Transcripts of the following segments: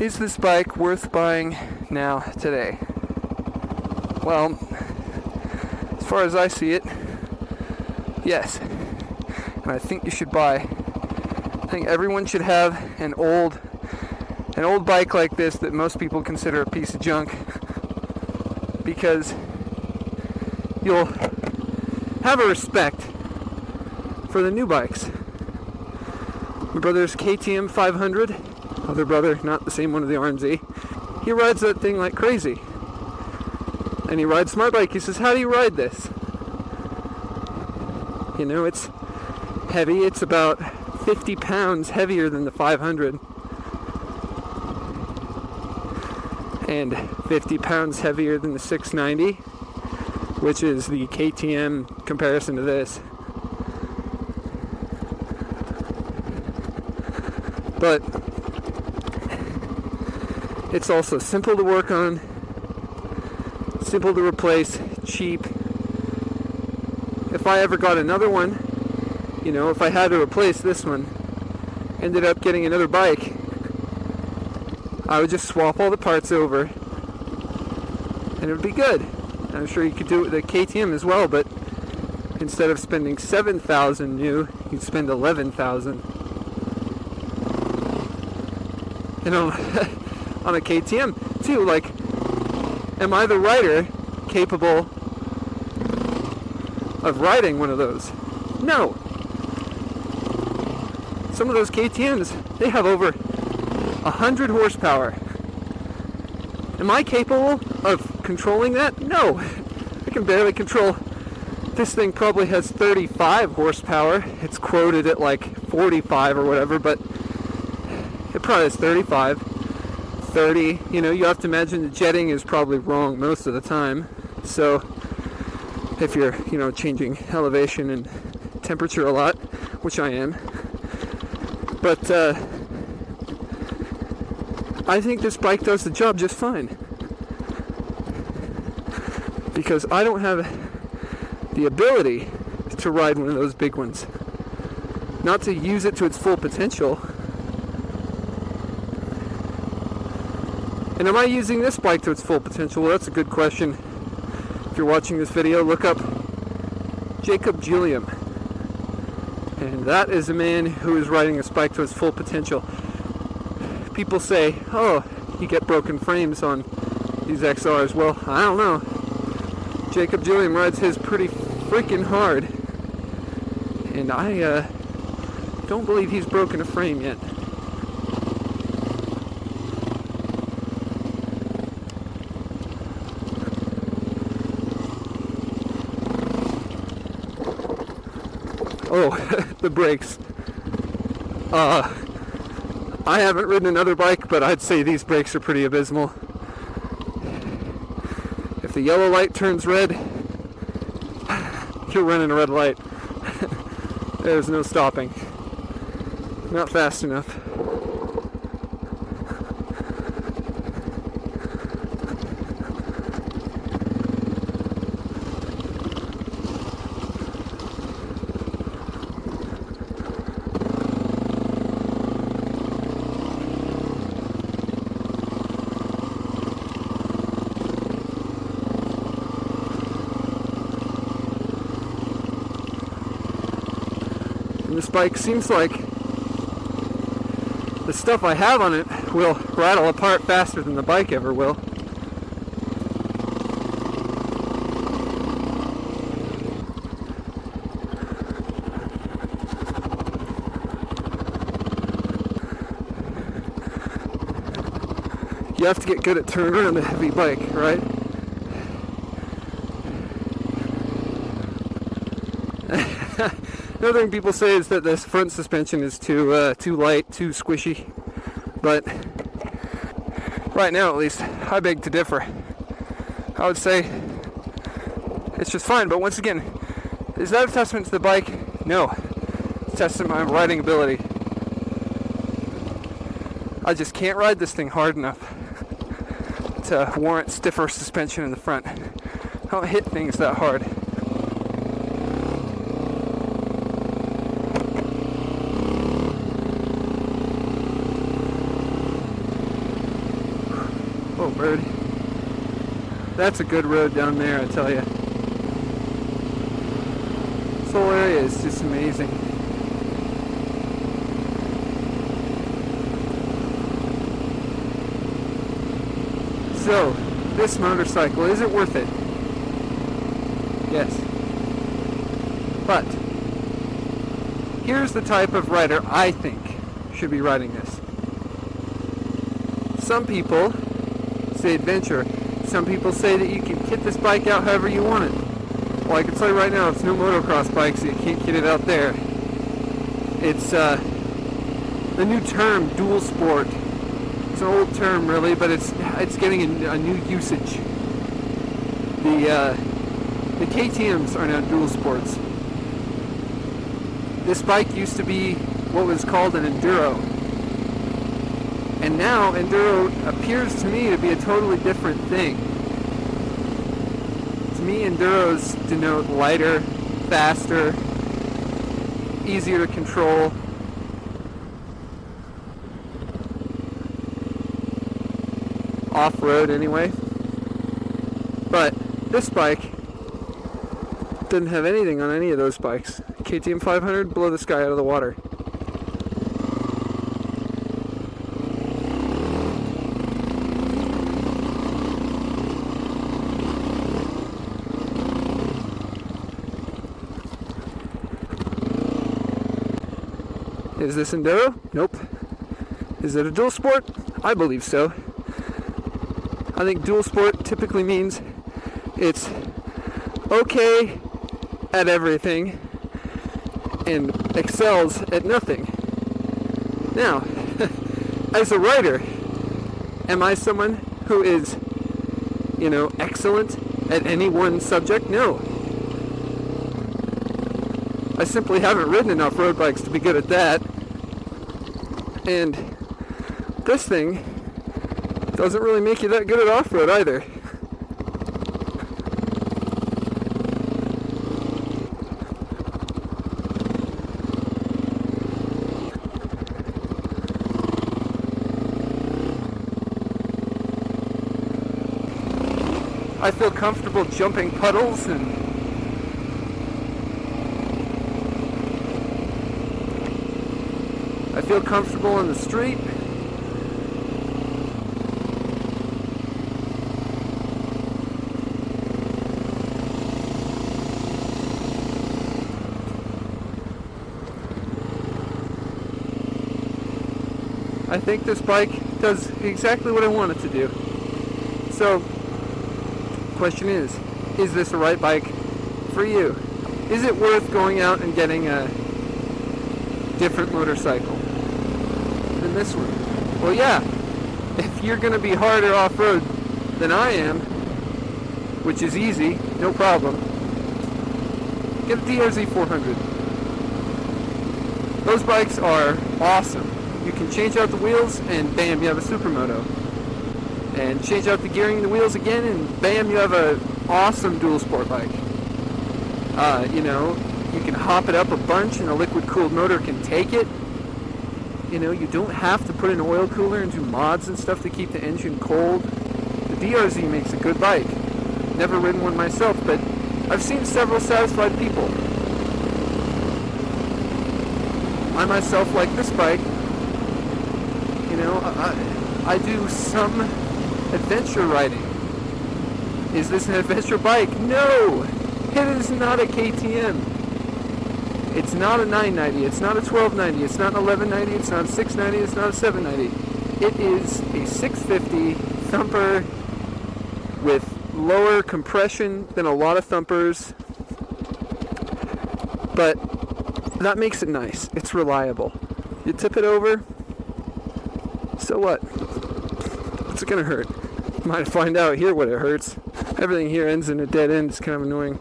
Is this bike worth buying now, today? Well, as far as I see it, yes. And I think you should buy. I think everyone should have an old bike like this that most people consider a piece of junk, because you'll have a respect for the new bikes. My brother's KTM 500, other brother, not the same one of the RMZ, he rides that thing like crazy. And he rides my bike. He says, how do you ride this? You know, it's heavy. It's about 50 pounds heavier than the 500. And 50 pounds heavier than the 690, which is the KTM comparison to this. But it's also simple to work on, simple to replace, cheap. If I ever got another one, you know, if I had to replace this one, ended up getting another bike, I would just swap all the parts over and it would be good. I'm sure you could do it with a KTM as well, but instead of spending $7,000 new, you'd spend $11,000. And on a KTM too, like, am I the rider capable of riding one of those? No. Some of those KTMs, they have over 100 horsepower. Am I capable of controlling that? No. I can barely control. This thing probably has 35 horsepower. It's quoted at like 45 or whatever, but it probably has 35, 30. You know, you have to imagine the jetting is probably wrong most of the time. So if you're, you know, changing elevation and temperature a lot, which I am. But I think this bike does the job just fine. Because I don't have the ability to ride one of those big ones. Not to use it to its full potential. And am I using this bike to its full potential? Well, that's a good question. If you're watching this video, look up Jacob Gilliam. And that is a man who is riding this bike to its full potential. People say, oh, you get broken frames on these XRs. Well, I don't know. Jacob Gilliam rides his pretty freaking hard. And I don't believe he's broken a frame yet. Oh, the brakes. I haven't ridden another bike, but I'd say these brakes are pretty abysmal. If the yellow light turns red, you're running a red light. There's no stopping. Not fast enough. And this bike seems like the stuff I have on it will rattle apart faster than the bike ever will. You have to get good at turning around a heavy bike, right? Another thing people say is that this front suspension is too light, too squishy. But right now, at least, I beg to differ. I would say it's just fine. But once again, is that a testament to the bike? No. It's a testament to my riding ability. I just can't ride this thing hard enough to warrant stiffer suspension in the front. I don't hit things that hard. little bird. That's a good road down there, I tell you. This whole area is just amazing. So, this motorcycle, is it worth it? Yes. But, here's the type of rider I think should be riding this. Some people say adventure. Some people say that you can kit this bike out however you want it. Well, I can tell you right now, it's no motocross bike, so you can't kit it out there. It's the new term, dual sport. It's an old term, really, but it's getting a new usage. The KTMs are now dual sports. This bike used to be what was called an enduro, and now enduro appears to me to be a totally different thing. To me, enduros denote lighter, faster, easier to control. Off-road anyway. But this bike didn't have anything on any of those bikes. KTM 500, blow this guy out of the water. Is this enduro? Nope. Is it a dual sport? I believe so. I think dual sport typically means it's okay at everything and excels at nothing. Now, as a rider, am I someone who is, excellent at any one subject? No. I simply haven't ridden enough road bikes to be good at that. And this thing doesn't really make you that good at off-road either. I feel comfortable jumping puddles and I feel comfortable in the street. I think this bike does exactly what I want it to do. So, question is this a right bike for you? Is it worth going out and getting a different motorcycle than this one? Well, yeah. If you're going to be harder off-road than I am, which is easy, no problem, get a DRZ 400. Those bikes are awesome. You can change out the wheels and bam, you have a supermoto. And change out the gearing and the wheels again and bam, you have an awesome dual sport bike. You can hop it up a bunch and a liquid cooled motor can take it. You don't have to put an oil cooler and do mods and stuff to keep the engine cold. The DRZ makes a good bike. Never ridden one myself, but I've seen several satisfied people. I myself like this bike. I do some adventure riding. Is this an adventure bike? No! It is not a KTM. It's not a 990, it's not a 1290, it's not an 1190, it's not a 690, it's not a 790. It is a 650 thumper with lower compression than a lot of thumpers, but that makes it nice. It's reliable. You tip it over, so what? What's it gonna hurt? Might find out here what it hurts. Everything here ends in a dead end. It's kind of annoying.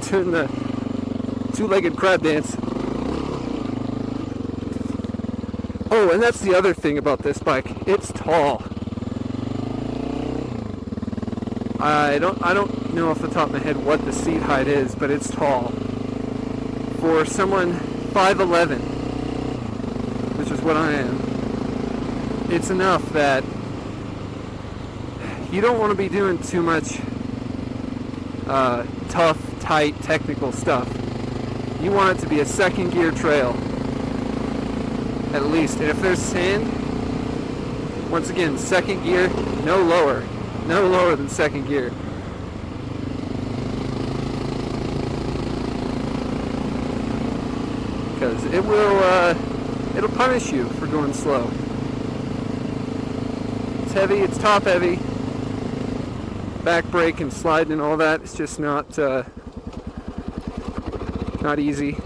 Doing the two-legged crab dance. Oh, and that's the other thing about this bike. It's tall. I don't know off the top of my head what the seat height is, but it's tall. For someone 5'11", which is what I am, it's enough that you don't want to be doing too much tough, tight, technical stuff. You want it to be a second gear trail, at least. And if there's sand, once again, second gear, no lower than second gear. Because it'll punish you for going slow. It's heavy, it's top heavy. Back brake and sliding and all that, it's just not easy.